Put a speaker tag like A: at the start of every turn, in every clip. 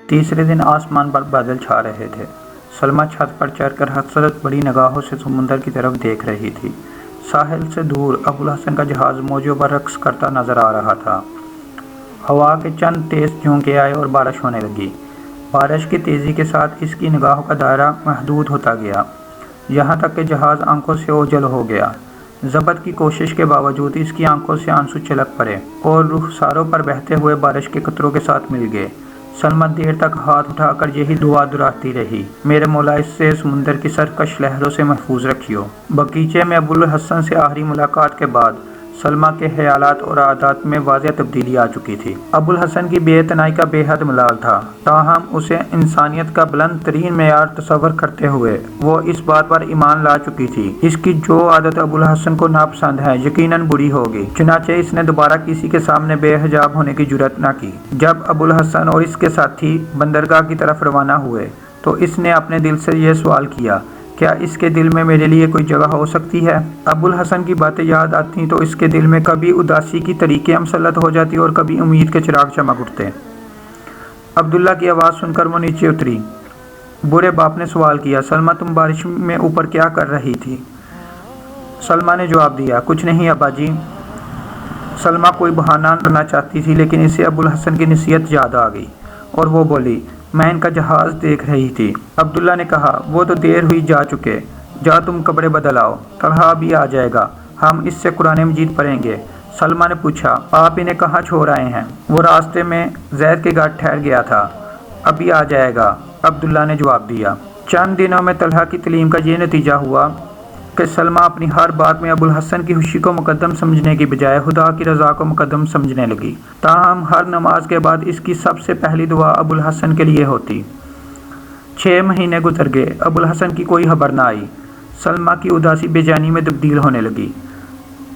A: تیسرے دن آسمان پر بادل چھا رہے تھے۔ سلمیٰ چھت پر چڑھ کر حسرت بڑی نگاہوں سے سمندر کی طرف دیکھ رہی تھی۔ ساحل سے دور ابوالحسن کا جہاز موجوں پر رقص کرتا نظر آ رہا تھا۔ ہوا کے چند تیز جھونکے آئے اور بارش ہونے لگی۔ بارش کی تیزی کے ساتھ اس کی نگاہوں کا دائرہ محدود ہوتا گیا، یہاں تک کہ جہاز آنکھوں سے اوجھل ہو گیا۔ ضبط کی کوشش کے باوجود اس کی آنکھوں سے آنسو چھلک پڑے اور رخساروں پر بہتے ہوئے بارش کے قطروں کے ساتھ مل گئے۔ سلمیٰ دیر تک ہاتھ اٹھا کر یہی دعا دہراتی رہی، میرے مولا اسے سمندر کی سرکش لہروں سے محفوظ رکھیو۔ باغیچے میں ابوالحسن سے آخری ملاقات کے بعد سلمیٰ کے خیالات اور عادات میں واضح تبدیلی آ چکی تھی۔ ابوالحسن کی بے اعتنائی کا بے حد ملال تھا، تاہم اسے انسانیت کا بلند ترین معیار تصور کرتے ہوئے وہ اس بات پر ایمان لا چکی تھی اس کی جو عادت ابوالحسن کو ناپسند ہے یقیناً بری ہوگی۔ چنانچہ اس نے دوبارہ کسی کے سامنے بے حجاب ہونے کی جرأت نہ کی۔ جب ابوالحسن اور اس کے ساتھی بندرگاہ کی طرف روانہ ہوئے تو اس نے اپنے دل سے یہ سوال کیا، کیا اس کے دل میں میرے لیے کوئی جگہ ہو سکتی ہے؟ ابوالحسن کی باتیں یاد آتی تو اس کے دل میں کبھی اداسی کی طریقیں مسلط ہو جاتی اور کبھی امید کے چراغ چمک اٹھتے۔ عبداللہ کی آواز سن کر وہ نیچے اتری۔ بوڑھے باپ نے سوال کیا، سلمیٰ تم بارش میں اوپر کیا کر رہی تھی؟ سلمیٰ نے جواب دیا، کچھ نہیں ابا جی۔ سلمیٰ کوئی بہانہ کرنا چاہتی تھی لیکن اسے ابوالحسن کی نصیحت یاد آ گئی اور وہ بولی، میں ان کا جہاز دیکھ رہی تھی۔ عبداللہ نے کہا، وہ تو دیر ہوئی جا چکے، جا تم کپڑے بدل آؤ، طلحہ بھی آ جائے گا، ہم اس سے قرآن مجید پڑھیں گے۔ سلمیٰ نے پوچھا، آپ انہیں کہاں چھوڑ آئے ہیں؟ وہ راستے میں زید کے گھر ٹھہر گیا تھا، ابھی آ جائے گا، عبداللہ نے جواب دیا۔ چند دنوں میں طلحہ کی تعلیم کا یہ نتیجہ ہوا کہ سلمیٰ اپنی ہر بات میں ابوالحسن کی خوشی کو مقدم سمجھنے کی بجائے خدا کی رضا کو مقدم سمجھنے لگی۔ تاہم ہر نماز کے بعد اس کی سب سے پہلی دعا ابوالحسن کے لیے ہوتی۔ 6 مہینے گزر گئے، ابوالحسن کی کوئی خبر نہ آئی۔ سلمیٰ کی اداسی بے چینی میں تبدیل ہونے لگی۔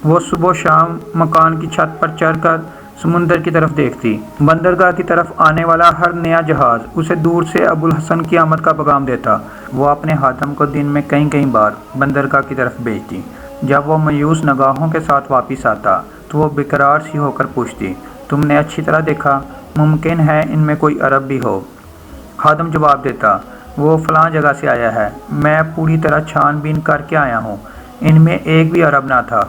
A: وہ صبح و شام مکان کی چھت پر چڑھ کر سمندر کی طرف دیکھتی۔ بندرگاہ کی طرف آنے والا ہر نیا جہاز اسے دور سے ابوالحسن کی آمد کا پیغام دیتا۔ وہ اپنے خادم کو دن میں کئی بار بندرگاہ کی طرف بھیجتی۔ جب وہ مایوس نگاہوں کے ساتھ واپس آتا تو وہ بیقرار سی ہو کر پوچھتی، تم نے اچھی طرح دیکھا؟ ممکن ہے ان میں کوئی عرب بھی ہو۔ خادم جواب دیتا، وہ فلاں جگہ سے آیا ہے، میں پوری طرح چھان بین کر کے آیا ہوں، ان میں ایک بھی عرب نہ تھا۔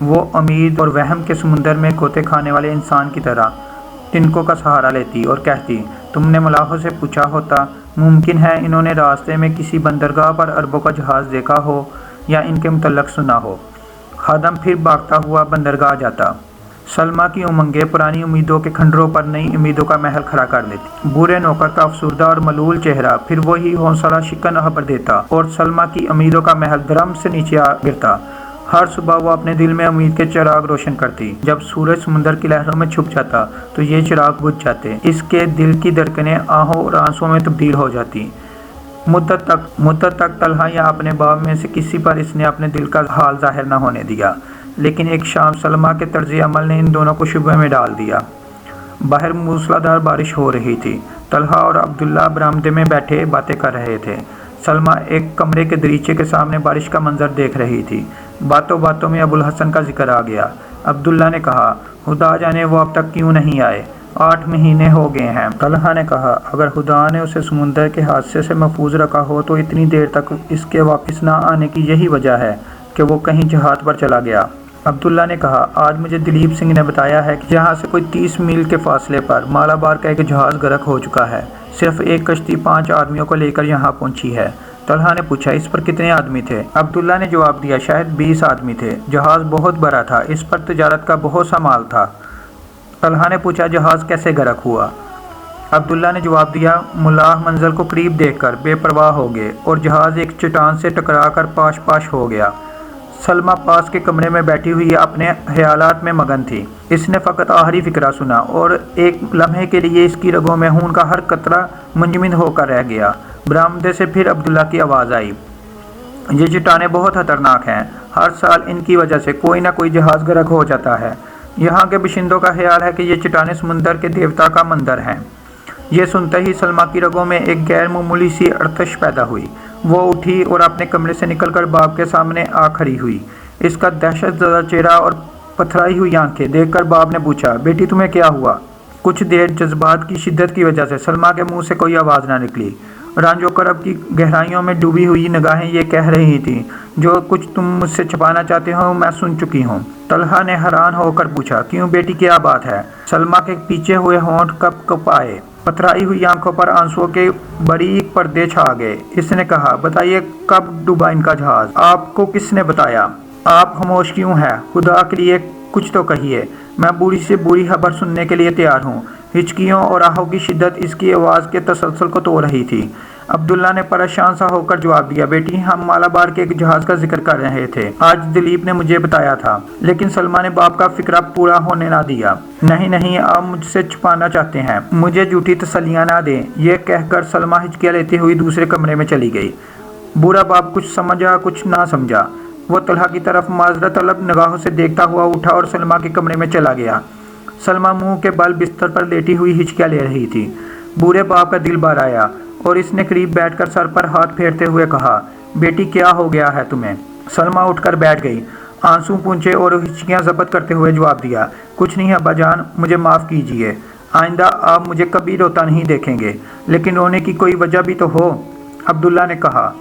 A: وہ امید اور وہم کے سمندر میں غوطے کھانے والے انسان کی طرح تنکوں کا سہارا لیتی اور کہتی، تم نے ملاحوں سے پوچھا ہوتا، ممکن ہے انہوں نے راستے میں کسی بندرگاہ پر عربوں کا جہاز دیکھا ہو یا ان کے متعلق سنا ہو۔ خادم پھر بھاگتا ہوا بندرگاہ جاتا۔ سلمیٰ کی امنگیں پرانی امیدوں کے کھنڈروں پر نئی امیدوں کا محل کھڑا کر دیتی۔ بوڑھے نوکر کا افسردہ اور ملول چہرہ پھر وہی حوصلہ شکن خبر دیتا اور سلمیٰ کی امیدوں کا محل درم سے نیچے آ گرتا۔ ہر صبح وہ اپنے دل میں امید کے چراغ روشن کرتی۔ جب سورج سمندر کی لہروں میں چھپ جاتا تو یہ چراغ بجھ جاتے، اس کے دل کی دھڑکنیں آہوں اور آنسوؤں میں تبدیل ہو جاتی۔ مدت تک طلحہ یا اپنے باپ میں سے کسی پر اس نے اپنے دل کا حال ظاہر نہ ہونے دیا، لیکن ایک شام سلمیٰ کے طرز عمل نے ان دونوں کو شبہ میں ڈال دیا۔ باہر موسلادھار بارش ہو رہی تھی۔ طلحہ اور عبداللہ برآمدے میں بیٹھے باتیں کر رہے تھے۔ سلمیٰ ایک کمرے کے دریچے کے سامنے بارش کا منظر دیکھ رہی تھی۔ باتوں میں ابوالحسن کا ذکر آ گیا۔ عبداللہ نے کہا، خدا جانے وہ اب تک کیوں نہیں آئے، 8 مہینے ہو گئے ہیں۔ طلحہ نے کہا، اگر خدا نے اسے سمندر کے حادثے سے محفوظ رکھا ہو تو اتنی دیر تک اس کے واپس نہ آنے کی یہی وجہ ہے کہ وہ کہیں جہاد پر چلا گیا۔ عبداللہ نے کہا، آج مجھے دلیپ سنگھ نے بتایا ہے کہ یہاں سے کوئی 30 میل کے فاصلے پر مالابار کا ایک جہاز غرق ہو چکا ہے۔ صرف ایک کشتی 5 آدمیوں کو لے کر یہاں پہنچی ہے۔ طلحہ نے پوچھا، اس پر کتنے آدمی تھے؟ عبداللہ نے جواب دیا، شاید 20 آدمی تھے۔ جہاز بہت بڑا تھا، اس پر تجارت کا بہت سا مال تھا۔ طلحہ نے پوچھا، جہاز کیسے غرق ہوا؟ عبداللہ نے جواب دیا، ملاح منزل کو قریب دیکھ کر بے پرواہ ہو گئے اور جہاز ایک چٹان سے ٹکرا کر پاش ہو گیا۔ سلمیٰ پاس کے کمرے میں بیٹھی ہوئی اپنے خیالات میں مگن تھی۔ اس نے فقط آخری فقرہ سنا اور ایک لمحے کے لیے اس کی رگوں میں خون کا ہر قطرہ منجمد ہو کر رہ گیا۔ برآمدے سے پھر عبداللہ کی آواز آئی، یہ چٹانیں بہت خطرناک ہیں، ہر سال ان کی وجہ سے کوئی نہ کوئی جہاز غرق ہو جاتا ہے۔ یہاں کے باشندوں کا خیال ہے کہ یہ چٹانیں سمندر کے دیوتا کا مندر ہیں۔ یہ سنتے ہی سلمیٰ کی رگوں میں ایک غیر معمولی سی آتش پیدا ہوئی वो उठी और अपने कमरे से निकलकर बाप के सामने आ खड़ी हुई। इसका दहशत ज़दा चेहरा और पथराई हुई आंखें देखकर बाप ने पूछा, बेटी तुम्हें क्या हुआ? कुछ देर जज्बात की शिद्दत की वजह से सलमा के मुंह से कोई आवाज़ ना निकली। रांझो करब की गहराइयों में डूबी हुई निगाहें ये कह रही थीं, जो कुछ तुम मुझसे छिपाना चाहते हो मैं सुन चुकी हूँ। तलहा ने हैरान होकर पूछा, क्यों बेटी क्या बात है? सलमा के पीछे हुए होंठ कप कप आए, पथराई हुई आंखों पर आंसुओं के बारीक पर्दे छा गए। इसने कहा, बताइए कब डूबा इनका जहाज? आपको किसने बताया? आप खामोश क्यों हैं? खुदा के लिए कुछ तो कहिए, मैं बुरी से बुरी खबर सुनने के लिए तैयार हूँ। हिचकियों और आहों की शिद्दत इसकी आवाज़ के तसलसल को तोड़ रही थी। अब्दुल्ला ने परेशान सा होकर जवाब दिया, बेटी हम मालाबार के एक जहाज़ का जिक्र कर रहे थे, आज दिलीप ने मुझे बताया था। लेकिन सलमा ने बाप का फिक्रा पूरा होने ना दिया। नहीं नहीं, आप मुझसे छुपाना चाहते हैं, मुझे झूठी तसल्लियाँ ना दें। यह कहकर सलमा हिचकियाँ लेती हुई दूसरे कमरे में चली गई। बूढ़ा बाप कुछ समझा कुछ ना समझा। वो तलहा की तरफ माजरत तलब निगाहों से देखता हुआ उठा और सलमा के कमरे में चला गया। सलमा मुंह के बल बिस्तर पर लेटी हुई हिचकियाँ ले रही थी। बूढ़े बाप का दिल भर आया और इसने करीब बैठकर सर पर हाथ फेरते हुए कहा, बेटी क्या हो गया है तुम्हें? सलमा उठकर बैठ गई, आंसू पूंछे और हिचकियाँ ज़ब्त करते हुए जवाब दिया, कुछ नहीं अब्बा जान, मुझे माफ़ कीजिए। आइंदा आप मुझे कभी रोता नहीं देखेंगे, लेकिन रोने की कोई वजह भी तो हो। अब्दुल्ला ने कहा,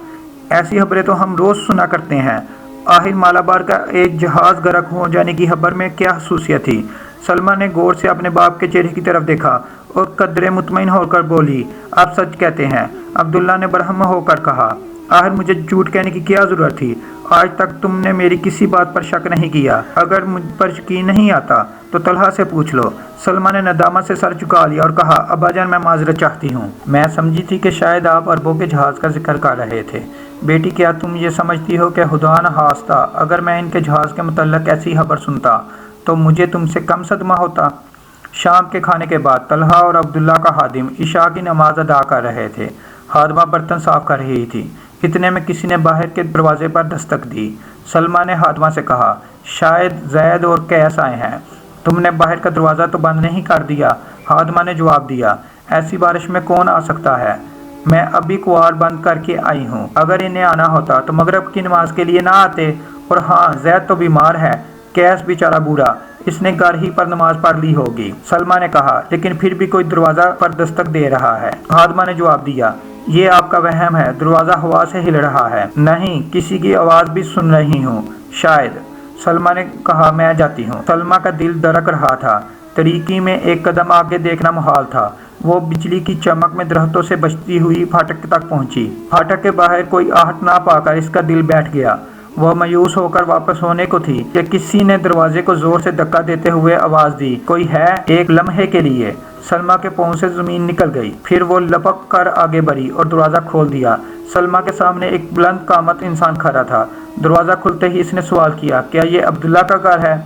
A: ऐसी खबरें तो हम रोज़ सुना करते हैं। आखिर मालाबार का एक जहाज़ गर्क हो जाने की खबर में क्या खसूसियत थी? सलमा ने गौर से अपने बाप के चेहरे की तरफ देखा और कदरे मुतमईन होकर बोली, आप सच कहते हैं। अब्दुल्ला ने बरहम होकर कहा, आखिर मुझे झूठ कहने की क्या ज़रूरत थी? आज तक तुमने मेरी किसी बात पर शक नहीं किया। अगर मुझ पर यकीन नहीं आता तो तलहा से पूछ लो। सलमा ने नदामत से सर झुका लिया और कहा, अब्बा जान मैं माजरत चाहती हूँ। मैं समझी थी कि शायद आप अरबों के जहाज़ का जिक्र कर रहे थे। बेटी क्या तुम ये समझती हो कि खुदा न खास्ता अगर मैं इनके जहाज़ के मुतल्लक ऐसी खबर सुनता तो मुझे तुमसे कम सदमा होता? शाम के खाने के बाद तलहा और अब्दुल्ला का खादिम इशा की नमाज अदा कर रहे थे। खादमा बर्तन साफ कर रही थी। इतने में किसी ने बाहर के दरवाजे पर दस्तक दी। सलमा ने खादमा से कहा, शायद जैद और कैस आए हैं। तुमने बाहर का दरवाज़ा तो बंद नहीं कर दिया? खादमा ने जवाब दिया, ऐसी बारिश में कौन आ सकता है? मैं अभी कुआर बंद करके आई हूँ। अगर इन्हें आना होता तो मगरब की नमाज के लिए ना आते। और हाँ, जैद तो बीमार है, कैस बेचारा बूढ़ा, इसने घर ही पर नमाज पढ़ ली होगी। सलमा ने कहा, लेकिन फिर भी कोई दरवाज़ा पर दस्तक दे रहा है। खादमा ने जवाब दिया, ये आपका वहम है, दरवाज़ा हवा से हिल रहा है। नहीं, किसी की आवाज़ भी सुन रही हूँ शायद। सलमा ने कहा, मैं जाती हूँ। सलमा का दिल धड़क रहा था। तरीकी में एक कदम आगे देखना मुहाल था। वो बिजली की चमक में दरख्तों से बचती हुई फाटक तक पहुंची। फाटक के बाहर कोई आहट ना पाकर इसका दिल बैठ गया। वह मायूस होकर वापस होने को थी कि किसी ने दरवाजे को जोर से धक्का देते हुए आवाज़ दी, कोई है? एक लम्हे के लिए सलमा के पांव से ज़मीन निकल गई। फिर वो लपक कर आगे बढ़ी और दरवाज़ा खोल दिया। सलमा के सामने एक बुलंद कामत इंसान खड़ा था। दरवाज़ा खुलते ही इसने सवाल किया, क्या ये अब्दुल्ला का घर है?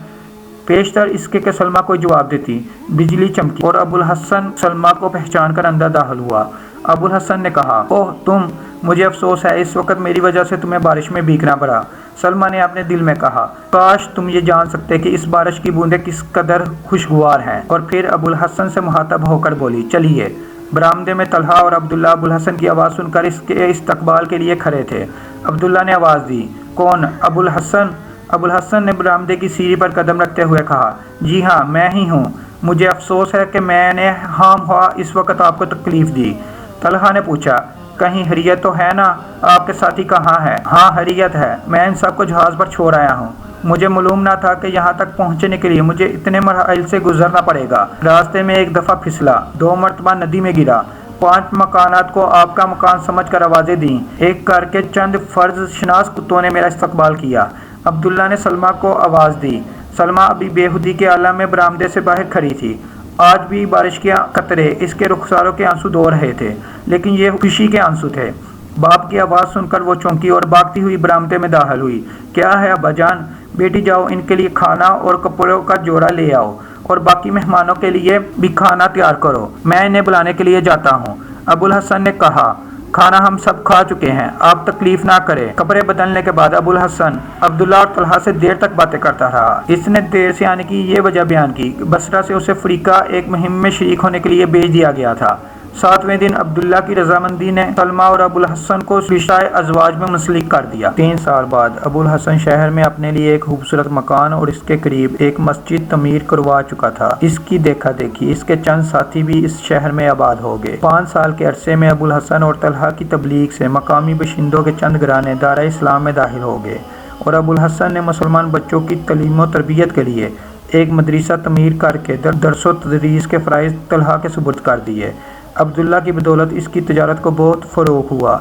A: पेशतर इसके के सलमा को जवाब देती। बिजली चमकी और अबुल हसन सलमा को पहचान कर अंदर दाखिल हुआ। अबुल हसन ने कहा, ओह तुम, मुझे अफसोस है इस वक्त मेरी वजह से तुम्हें बारिश में भीगना पड़ा। सलमा ने अपने दिल में कहा, काश तुम ये जान सकते कि इस बारिश की बूंदें किस कदर खुशगवार हैं। और फिर अबुल हसन से मुखातब होकर बोली, चलिए। बरामदे में तलहा और अब्दुल्ला अबुल हसन की आवाज़ सुनकर इसके इस्तकबाल के लिए खड़े थे। अब्दुल्ला ने आवाज़ दी, कौन? अबुल हसन। अबुल हसन ने बरामदे की सीढ़ी पर कदम रखते हुए कहा, जी हाँ मैं ही हूँ। मुझे अफसोस है कि मैंने हाम हुआ इस वक्त आपको तकलीफ़ दी। तलहा ने पूछा, कहीं हरियत तो है ना? आपके साथी कहाँ है? हाँ हरियत है, मैं इन सबको जहाज़ पर छोड़ आया हूँ। मुझे मालूम ना था कि यहाँ तक पहुँचने के लिए मुझे इतने मराइल से गुजरना पड़ेगा। रास्ते में एक दफ़ा फिसला, 2 मरतबा नदी में गिरा, 5 मकानात को आपका मकान समझकर आवाज़ें दी। एक करके चंद फ़र्ज शनास कुत्तों ने मेरा इस्तकबाल किया। अब्दुल्ला ने सलमा को आवाज़ दी। सलमा अभी बेखुदी के आलम में बरामदे से बाहर खड़ी थी। आज भी बारिश के कतरे इसके रुखसारों के आंसू धो रहे थे, लेकिन ये खुशी के आंसू थे। बाप की आवाज़ सुनकर वो चौंकी और भागती हुई बरामदे में दाखिल हुई। क्या है अब्बा जान? बेटी जाओ, इनके लिए खाना और कपड़ों का जोड़ा ले आओ और बाकी मेहमानों के लिए भी खाना तैयार करो, मैं इन्हें बुलाने के लिए जाता हूँ। अबुल हसन ने कहा, खाना हम सब खा चुके हैं, आप तकलीफ ना करें। कपड़े बदलने के बाद अबुल हसन अब्दुल्ला और तलहा से देर तक बातें करता रहा। इसने देर से आने की ये वजह बयान की, बसरा से उसे अफ्रीका एक मुहिम में शरीक होने के लिए भेज दिया गया था। 7वें दिन अब्दुल्ला की रजामंदी ने सलमा और अबुल हसन को रिश्ता अज़वाज में मुंसलिक कर दिया। 3 साल बाद अबुल हसन शहर में अपने लिए एक खूबसूरत मकान और इसके करीब एक मस्जिद तमीर करवा चुका था। इसकी देखा देखी इसके चंद साथी भी इस शहर में आबाद हो गए। 5 साल के अरसे में अबुल हसन और तलहा की तबलीग से मकामी बशिंदों के चंद घराने दारा इस्लाम में दाखिल हो गए और अबुल हसन ने मुसलमान बच्चों की तलीम व तरबियत के लिए एक मदरसा तमीर करके दरसो तदरीस के फ़राइज़ तलहा के सुपुर्द कर दिए। अब्दुल्ला की बदौलत इसकी तजारत को बहुत फ़रोग़ हुआ।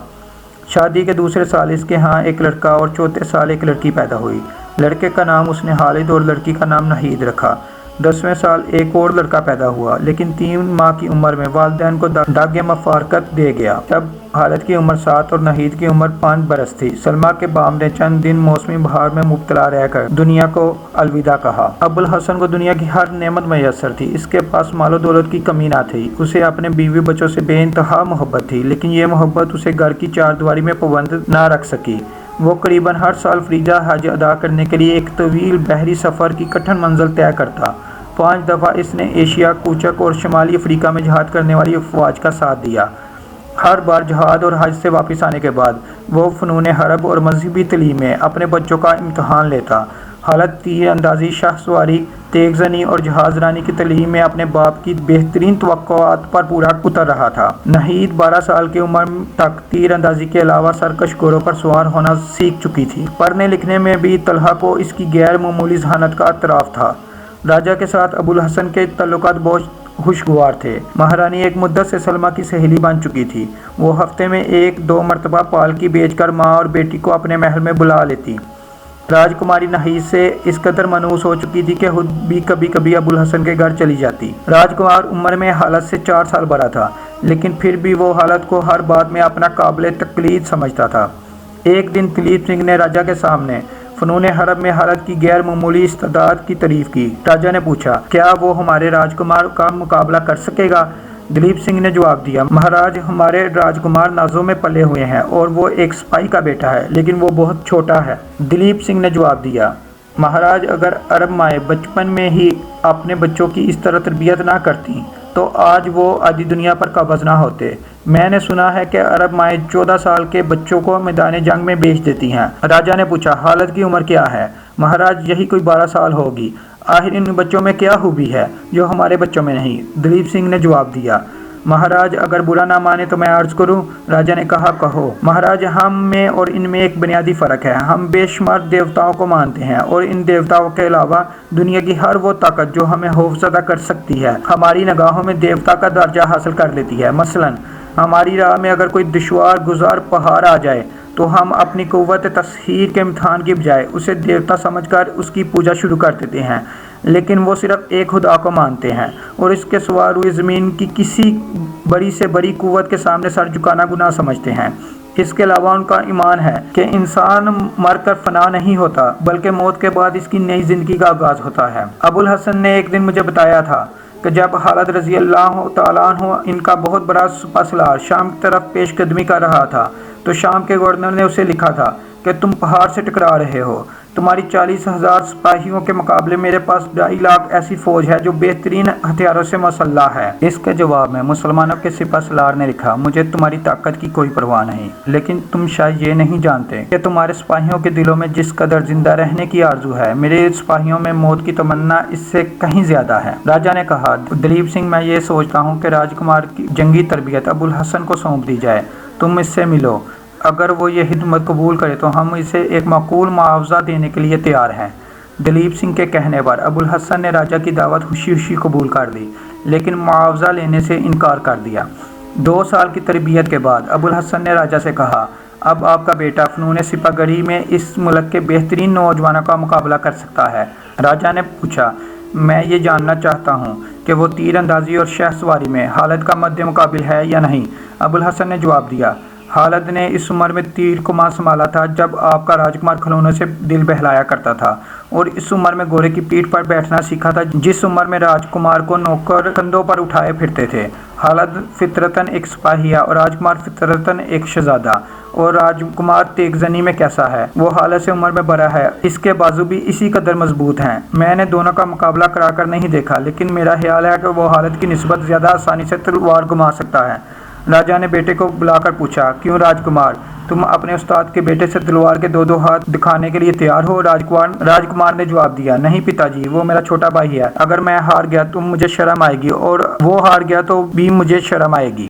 A: शादी के दूसरे साल इसके यहाँ एक लड़का और चौथे साल एक लड़की पैदा हुई। लड़के का नाम उसने खालिद और लड़की का नाम नहीद रखा। 10वें साल एक और लड़का पैदा हुआ, लेकिन 3 माह की उम्र में वालिदैन को दागे मफारकत दे गया। जब खालिद की उम्र 7 और नहीद की उम्र 5 बरस थी, सलमा के बाप ने चंद दिन मौसमी बहार में मुब्तला रहकर दुनिया को अलविदा कहा। अबुल हसन को दुनिया की हर नेमत मैसर थी। इसके पास मालो दौलत की कमी ना थी। उसे अपने बीवी बच्चों से बेइंतहा मोहब्बत थी, लेकिन ये मोहब्बत उसे घर की चारदीवारी में पाबंद ना रख सकी। वो करीबन हर साल फरीजा हज अदा करने के लिए एक तवील बहरी सफ़र की कठिन मंजिल तय करता। 5 दफ़ा इसने एशिया, कूचक और शुमाली अफ्रीका में जहाद करने वाली अफवाज का साथ दिया। हर बार जहाद और हज से वापस आने के बाद वो फ़नून हरब और मजहबी तलीम में अपने बच्चों का इम्तहान लेता। हालत तीर अंदाज़ी, शाहसवारी, तेगजनी और जहाज़ रानी की तलीम में अपने बाप की बेहतरीन तवक्कुआत पर पूरा उतर रहा था। नहीद 12 साल की उम्र तक तीर अंदाज़ी के अलावा सरकश घोड़ों पर सवार होना सीख चुकी थी। पढ़ने लिखने में भी तलहा को इसकी गैर मामूली जहानत का एतराफ़ था। राजा के साथ अबुल हसन के तल्लुकात बहुत खुशगवार थे। महारानी एक मुद्दत से सलमा की सहेली बन चुकी थी। वो हफ्ते में 1-2 मरतबा पालकी बेचकर माँ और बेटी को अपने महल में बुला लेती। राजकुमारी नहीद से इस कदर मनूस हो चुकी थी कि खुद भी कभी कभी अबुल हसन के घर चली जाती। राजकुमार उम्र में हालत से 4 साल बड़ा था, लेकिन फिर भी वो हालत को हर बात में अपना काबिल तकलीद समझता था। एक दिन दिलीप सिंह ने राजा के सामने फ़नून हरब में हालत की गैर मामूली इस्तादाद की तारीफ़ की। राजा ने पूछा, क्या वो हमारे राजकुमार का मुकाबला कर सकेगा? दिलीप सिंह ने जवाब दिया, महाराज, हमारे राजकुमार नाज़ों में पले हुए हैं और वो एक सिपाही का बेटा है, लेकिन वो बहुत छोटा है। दिलीप सिंह ने जवाब दिया, महाराज, अगर अरब माएँ बचपन में ही अपने बच्चों की इस तरह तरबियत ना करती तो आज वो आधी दुनिया पर काबज़ ना होते। मैंने सुना है कि अरब माएँ 14 साल के बच्चों को मैदान जंग में बेच देती हैं। राजा ने पूछा, हालत की उम्र क्या है? महाराज, यही कोई 12 साल होगी। आखिर इन बच्चों में क्या खूबी है जो हमारे बच्चों में नहीं? दिलीप सिंह ने जवाब दिया, महाराज, अगर बुरा ना माने तो मैं अर्ज़ करूं? राजा ने कहा, कहो। महाराज, हम में और इनमें एक बुनियादी फ़र्क है। हम बेशुमार देवताओं को मानते हैं और इन देवताओं के अलावा दुनिया की हर वो ताकत जो हमें खौफज़दा कर सकती है हमारी निगाहों में देवता का दर्जा हासिल कर लेती है। मसलन हमारी राह में अगर कोई दुश्वार गुजार पहाड़ आ जाए तो हम अपनी क़ुव्वत तस्हीर के इम्तहान की बजाय उसे देवता समझकर उसकी पूजा शुरू कर देते हैं, लेकिन वो सिर्फ एक खुदा को मानते हैं और इसके सवार हुई ज़मीन की किसी बड़ी से बड़ी क़ुव्वत के सामने सर झुकाना गुनाह समझते हैं। इसके अलावा उनका ईमान है कि इंसान मरकर फना नहीं होता, बल्कि मौत के बाद इसकी नई ज़िंदगी का आगाज़ होता है। अबुल हसन ने एक दिन मुझे बताया था कि जब खालिद रज़ी अल्लाह तआला अन्हु इनका बहुत बड़ा सुपरसलार शाम की तरफ पेशकदमी कर रहा था, तो शाम के गवर्नर ने उसे लिखा था कि तुम पहाड़ से टकरा रहे हो। तुम्हारी 40,000 सिपाहियों के मुकाबले मेरे पास 2.5 लाख ऐसी फ़ौज है जो बेहतरीन हथियारों से मुसल्लह है। इसके जवाब में मुसलमानों के सिपहसालार ने लिखा, मुझे तुम्हारी ताकत की कोई परवाह नहीं, लेकिन तुम शायद ये नहीं जानते कि तुम्हारे सिपाहियों के दिलों में जिस कदर जिंदा रहने की आरजू है, मेरे सिपाहियों में मौत की तमन्ना इससे कहीं ज़्यादा है। राजा ने कहा, दिलीप सिंह, मैं ये सोचता हूँ कि राजकुमार की जंगी तरबियत अबुल हसन को सौंप दी जाए। तुम इससे मिलो। अगर वो ये हिदमत कबूल करे तो हम इसे एक माकूल मुआवजा देने के लिए तैयार हैं। दिलीप सिंह के कहने पर अबुल हसन ने राजा की दावत खुशी खुशी कबूल कर ली, लेकिन मुआवजा लेने से इनकार कर दिया। 2 साल की तरबियत के बाद अबुल हसन ने राजा से कहा, अब आपका बेटा फ़नून सिपागरी में इस मुल्क के बेहतरीन नौजवानों का मुकाबला कर सकता है। राजा ने पूछा, मैं ये जानना चाहता हूँ कि वो तीर अंदाजी और शहसवारी में खालिद का मद्दे मुकाबिल है या नहीं। अबुल हसन ने जवाब दिया, खालिद ने इस उम्र में तीर कमान संभाला था जब आपका राजकुमार खिलौनों से दिल बहलाया करता था, और इस उम्र में घोड़े की पीठ पर बैठना सीखा था जिस उम्र में राजकुमार को नौकर कंधों पर उठाए फिरते थे। खालिद फितरतन एक सिपाही और राजकुमार फितरतन एक शहजादा, اور راجکمار تیغزنی میں کیسا ہے؟ وہ حالت سے عمر میں بڑا ہے، اس کے بازو بھی اسی قدر مضبوط ہیں۔ میں نے دونوں کا مقابلہ کرا کر نہیں دیکھا، لیکن میرا خیال ہے کہ وہ حالت کی نسبت زیادہ آسانی سے تلوار گھما سکتا ہے۔ راجا نے بیٹے کو بلا کر پوچھا، کیوں راجکمار، تم اپنے استاد کے بیٹے سے تلوار کے دو ہاتھ دکھانے کے لیے تیار ہو؟ راجکمار نے جواب دیا، نہیں پتا جی، وہ میرا چھوٹا بھائی ہے، اگر میں ہار گیا تو مجھے شرم آئے گی، اور وہ ہار گیا تو بھی مجھے شرم آئے گی۔